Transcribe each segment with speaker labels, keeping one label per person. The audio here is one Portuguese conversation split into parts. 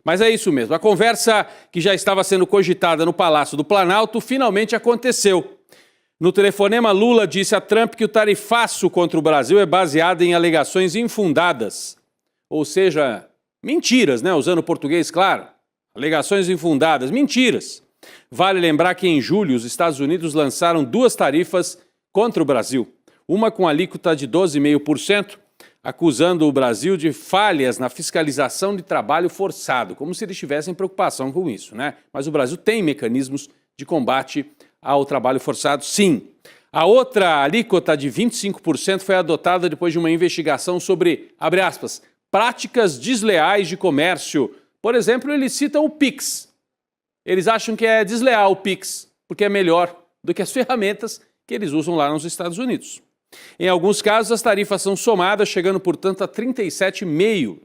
Speaker 1: Mas é isso mesmo, a conversa que já estava sendo cogitada no Palácio do Planalto finalmente aconteceu. No telefonema, Lula disse a Trump que o tarifaço contra o Brasil é baseado em alegações infundadas. Ou seja, mentiras, né? Usando o português, claro. Alegações infundadas, mentiras. Vale lembrar que em julho os Estados Unidos lançaram 2 tarifas contra o Brasil. Uma com alíquota de 12,5%, acusando o Brasil de falhas na fiscalização de trabalho forçado, como se eles tivessem preocupação com isso, né? Mas o Brasil tem mecanismos de combate ao trabalho forçado, sim. A outra alíquota de 25% foi adotada depois de uma investigação sobre, abre aspas, práticas desleais de comércio. Por exemplo, eles citam o Pix. Eles acham que é desleal o Pix, porque é melhor do que as ferramentas que eles usam lá nos Estados Unidos. Em alguns casos, as tarifas são somadas, chegando, portanto, a 37,5%.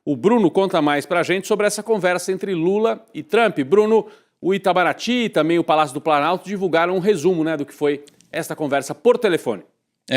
Speaker 1: O Bruno conta mais para a gente sobre essa conversa entre Lula e Trump. Bruno, o Itamaraty e também o Palácio do Planalto divulgaram um resumo, né, do que foi esta conversa por telefone.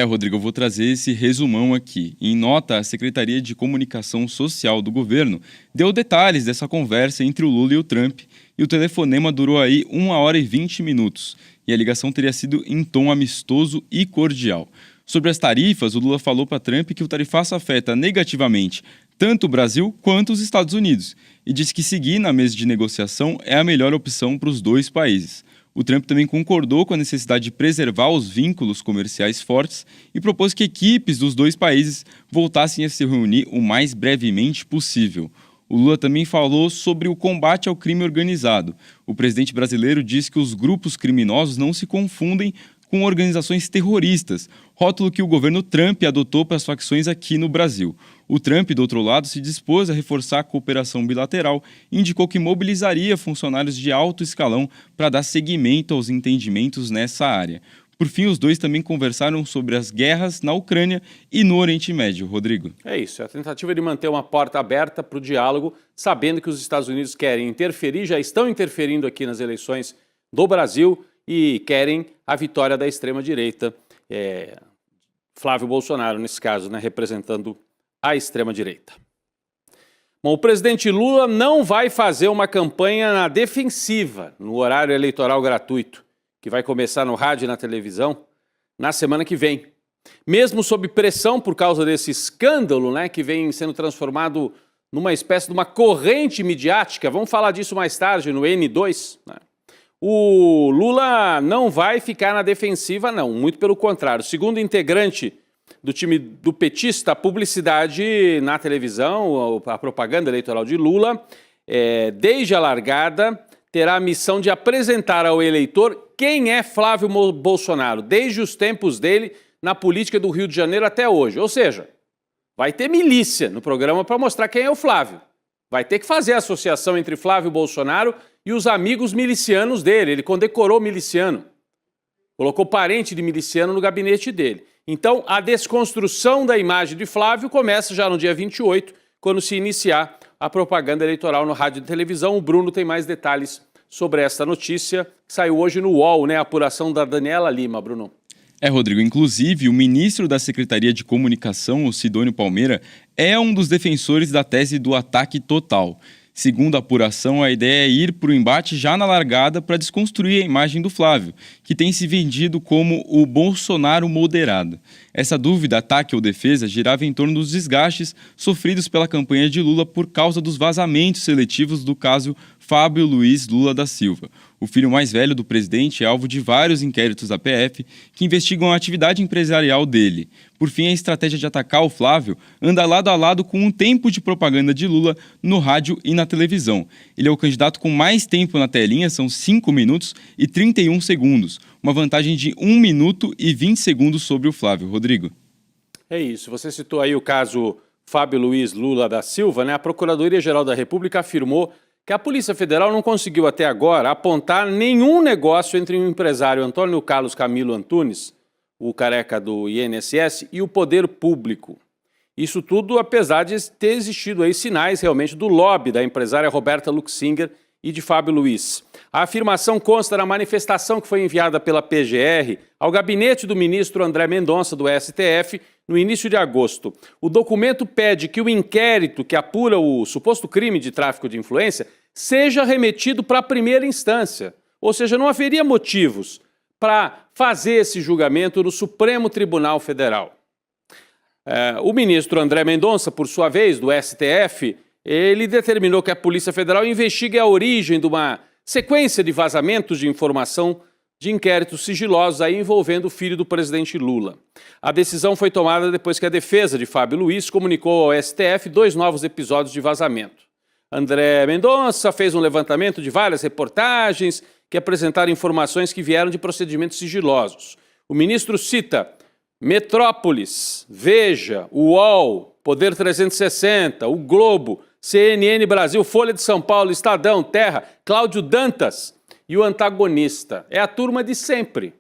Speaker 2: Rodrigo, eu vou trazer esse resumão aqui. Em nota, a Secretaria de Comunicação Social do governo deu detalhes dessa conversa entre o Lula e o Trump, e o telefonema durou aí 1 hora e 20 minutos, e a ligação teria sido em tom amistoso e cordial. Sobre as tarifas, o Lula falou para Trump que o tarifaço afeta negativamente tanto o Brasil quanto os Estados Unidos, e disse que seguir na mesa de negociação é a melhor opção para os 2 países. O Trump também concordou com a necessidade de preservar os vínculos comerciais fortes e propôs que equipes dos 2 países voltassem a se reunir o mais brevemente possível. O Lula também falou sobre o combate ao crime organizado. O presidente brasileiro disse que os grupos criminosos não se confundem com organizações terroristas, rótulo que o governo Trump adotou para as facções aqui no Brasil. O Trump, do outro lado, se dispôs a reforçar a cooperação bilateral e indicou que mobilizaria funcionários de alto escalão para dar seguimento aos entendimentos nessa área. Por fim, os 2 também conversaram sobre as guerras na Ucrânia e no Oriente Médio. Rodrigo.
Speaker 1: É isso, é a tentativa de manter uma porta aberta para o diálogo, sabendo que os Estados Unidos querem interferir, já estão interferindo aqui nas eleições do Brasil e querem a vitória da extrema-direita. Flávio Bolsonaro, nesse caso, né, representando a extrema-direita. Bom, o presidente Lula não vai fazer uma campanha na defensiva, no horário eleitoral gratuito, que vai começar no rádio e na televisão na semana que vem. Mesmo sob pressão por causa desse escândalo, né, que vem sendo transformado numa espécie de uma corrente midiática, vamos falar disso mais tarde no N2, né? O Lula não vai ficar na defensiva, não, muito pelo contrário. Segundo integrante do time do petista, a publicidade na televisão, a propaganda eleitoral de Lula, desde a largada, terá a missão de apresentar ao eleitor quem é Flávio Bolsonaro, desde os tempos dele na política do Rio de Janeiro até hoje. Ou seja, vai ter milícia no programa para mostrar quem é o Flávio. Vai ter que fazer a associação entre Flávio Bolsonaro e os amigos milicianos dele. Ele condecorou miliciano. Colocou parente de miliciano no gabinete dele. Então, a desconstrução da imagem de Flávio começa já no dia 28, quando se iniciar a propaganda eleitoral no rádio e televisão. O Bruno tem mais detalhes sobre essa notícia, que saiu hoje no UOL, né? A apuração da Daniela Lima, Bruno.
Speaker 2: Rodrigo, inclusive o ministro da Secretaria de Comunicação, o Sidônio Palmeira, é um dos defensores da tese do ataque total. Segundo a apuração, a ideia é ir para o embate já na largada para desconstruir a imagem do Flávio, que tem se vendido como o Bolsonaro moderado. Essa dúvida, ataque ou defesa, girava em torno dos desgastes sofridos pela campanha de Lula por causa dos vazamentos seletivos do caso Fábio Luiz Lula da Silva. O filho mais velho do presidente é alvo de vários inquéritos da PF que investigam a atividade empresarial dele. Por fim, a estratégia de atacar o Flávio anda lado a lado com um tempo de propaganda de Lula no rádio e na televisão. Ele é o candidato com mais tempo na telinha, são 5 minutos e 31 segundos. Uma vantagem de 1 minuto e 20 segundos sobre o Flávio. Rodrigo.
Speaker 1: É isso, você citou aí o caso Fábio Luiz Lula da Silva, né? A Procuradoria-Geral da República afirmou que a Polícia Federal não conseguiu até agora apontar nenhum negócio entre o empresário Antônio Carlos Camilo Antunes, o careca do INSS, e o poder público. Isso tudo apesar de ter existido aí sinais realmente do lobby da empresária Roberta Luxinger e de Fábio Luiz. A afirmação consta na manifestação que foi enviada pela PGR ao gabinete do ministro André Mendonça, do STF, no início de agosto. O documento pede que o inquérito que apura o suposto crime de tráfico de influência seja remetido para a primeira instância. Ou seja, não haveria motivos para fazer esse julgamento no Supremo Tribunal Federal. O ministro André Mendonça, por sua vez, do STF, ele determinou que a Polícia Federal investigue a origem de uma sequência de vazamentos de informação de inquéritos sigilosos aí envolvendo o filho do presidente Lula. A decisão foi tomada depois que a defesa de Fábio Luiz comunicou ao STF 2 novos episódios de vazamento. André Mendonça fez um levantamento de várias reportagens que apresentaram informações que vieram de procedimentos sigilosos. O ministro cita Metrópolis, Veja, UOL, Poder 360, O Globo, CNN Brasil, Folha de São Paulo, Estadão, Terra, Cláudio Dantas e o antagonista. É a turma de sempre.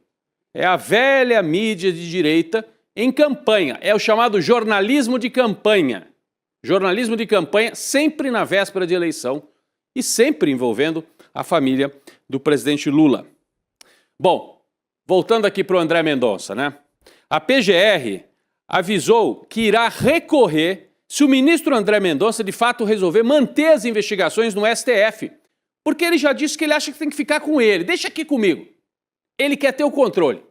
Speaker 1: É a velha mídia de direita em campanha. É o chamado jornalismo de campanha. Jornalismo de campanha sempre na véspera de eleição e sempre envolvendo a família do presidente Lula. Bom, voltando aqui para o André Mendonça, né? A PGR avisou que irá recorrer se o ministro André Mendonça de fato resolver manter as investigações no STF. Porque ele já disse que ele acha que tem que ficar com ele. Deixa aqui comigo. Ele quer ter o controle.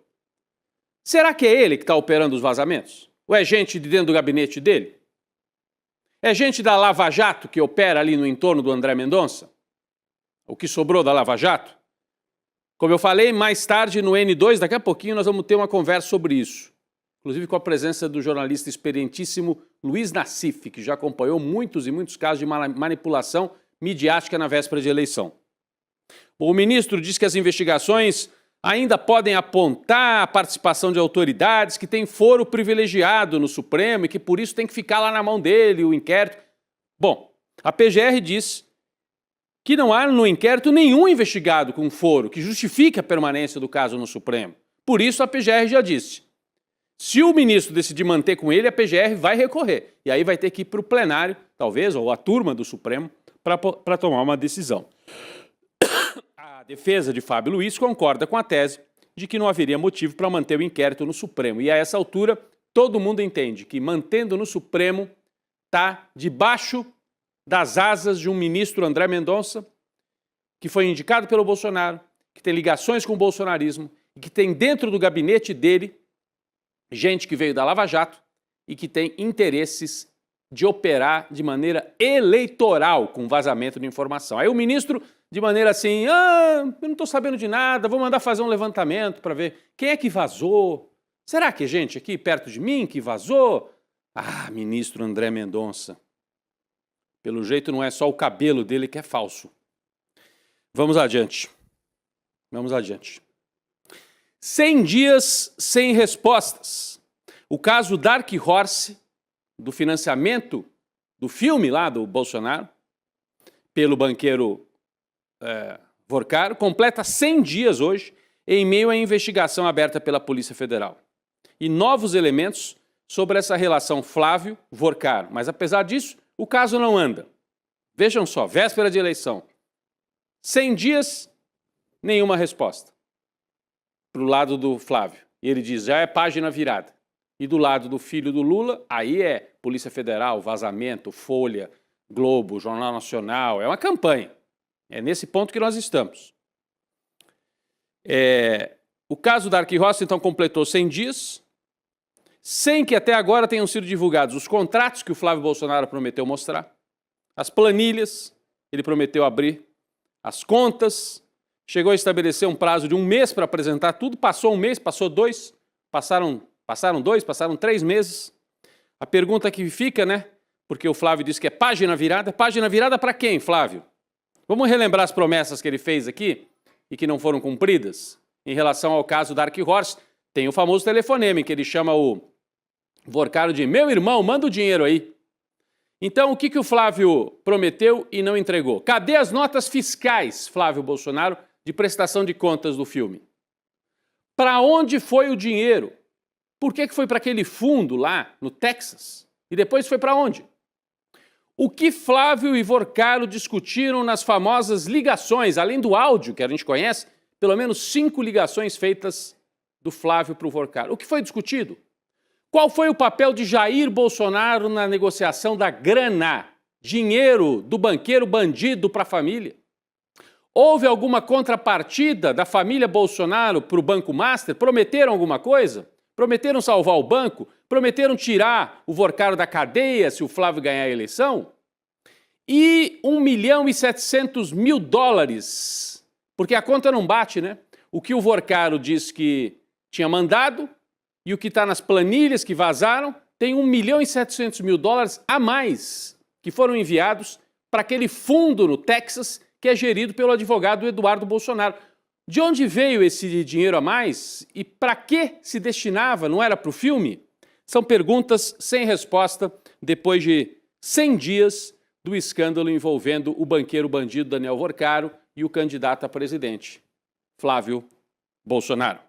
Speaker 1: Será que é ele que está operando os vazamentos? Ou é gente de dentro do gabinete dele? É gente da Lava Jato que opera ali no entorno do André Mendonça? O que sobrou da Lava Jato? Como eu falei, mais tarde no N2, daqui a pouquinho nós vamos ter uma conversa sobre isso. Inclusive com a presença do jornalista experientíssimo Luiz Nassif, que já acompanhou muitos e muitos casos de manipulação midiática na véspera de eleição. O ministro diz que as investigações ainda podem apontar a participação de autoridades que têm foro privilegiado no Supremo e que por isso tem que ficar lá na mão dele o inquérito. Bom, a PGR diz que não há no inquérito nenhum investigado com foro que justifique a permanência do caso no Supremo. Por isso a PGR já disse, se o ministro decidir manter com ele, a PGR vai recorrer. E aí vai ter que ir para o plenário, talvez, ou a turma do Supremo, para tomar uma decisão. A defesa de Fábio Luiz concorda com a tese de que não haveria motivo para manter o inquérito no Supremo. E a essa altura, todo mundo entende que mantendo no Supremo está debaixo das asas de um ministro, André Mendonça, que foi indicado pelo Bolsonaro, que tem ligações com o bolsonarismo e que tem dentro do gabinete dele gente que veio da Lava Jato e que tem interesses de operar de maneira eleitoral com vazamento de informação. Aí o ministro, de maneira assim, eu não estou sabendo de nada, vou mandar fazer um levantamento para ver quem é que vazou. Será que é gente aqui perto de mim que vazou? Ah, ministro André Mendonça. Pelo jeito não é só o cabelo dele que é falso. Vamos adiante. Vamos adiante. 100 dias sem respostas. O caso Dark Horse, do financiamento do filme lá do Bolsonaro, pelo banqueiro Vorcaro, completa 100 dias hoje, em meio à investigação aberta pela Polícia Federal. E novos elementos sobre essa relação Flávio-Vorcaro. Mas apesar disso, o caso não anda. Vejam só, véspera de eleição. 100 dias, nenhuma resposta. Para o lado do Flávio. E ele diz, já é página virada. E do lado do filho do Lula, aí é Polícia Federal, vazamento, Folha, Globo, Jornal Nacional. É uma campanha. É nesse ponto que nós estamos. O caso da Arquirroça, então, completou 100 dias, sem que até agora tenham sido divulgados os contratos que o Flávio Bolsonaro prometeu mostrar, as planilhas, ele prometeu abrir, as contas, chegou a estabelecer um prazo de 1 mês para apresentar tudo, passou 1 mês, passou 2, passaram 2, passaram 3 meses. A pergunta que fica, né? Porque o Flávio disse que é página virada para quem, Flávio? Vamos relembrar as promessas que ele fez aqui e que não foram cumpridas? Em relação ao caso Dark Horse, tem o famoso telefonema em que ele chama o Vorcaro de meu irmão, manda o dinheiro aí. Então, o que o Flávio prometeu e não entregou? Cadê as notas fiscais, Flávio Bolsonaro, de prestação de contas do filme? Para onde foi o dinheiro? Por que foi para aquele fundo lá no Texas? E depois foi para onde? O que Flávio e Vorcaro discutiram nas famosas ligações, além do áudio que a gente conhece, pelo menos 5 ligações feitas do Flávio para o Vorcaro. O que foi discutido? Qual foi o papel de Jair Bolsonaro na negociação da grana, dinheiro do banqueiro bandido para a família? Houve alguma contrapartida da família Bolsonaro para o Banco Master? Prometeram alguma coisa? Prometeram salvar o banco? Prometeram tirar o Vorcaro da cadeia se o Flávio ganhar a eleição? E 1.700.000 dólares, porque a conta não bate, né? O que o Vorcaro disse que tinha mandado e o que está nas planilhas que vazaram, tem 1.700.000 dólares a mais que foram enviados para aquele fundo no Texas que é gerido pelo advogado Eduardo Bolsonaro. De onde veio esse dinheiro a mais e para que se destinava? Não era para o filme? São perguntas sem resposta depois de 100 dias do escândalo envolvendo o banqueiro bandido Daniel Vorcaro e o candidato a presidente, Flávio Bolsonaro.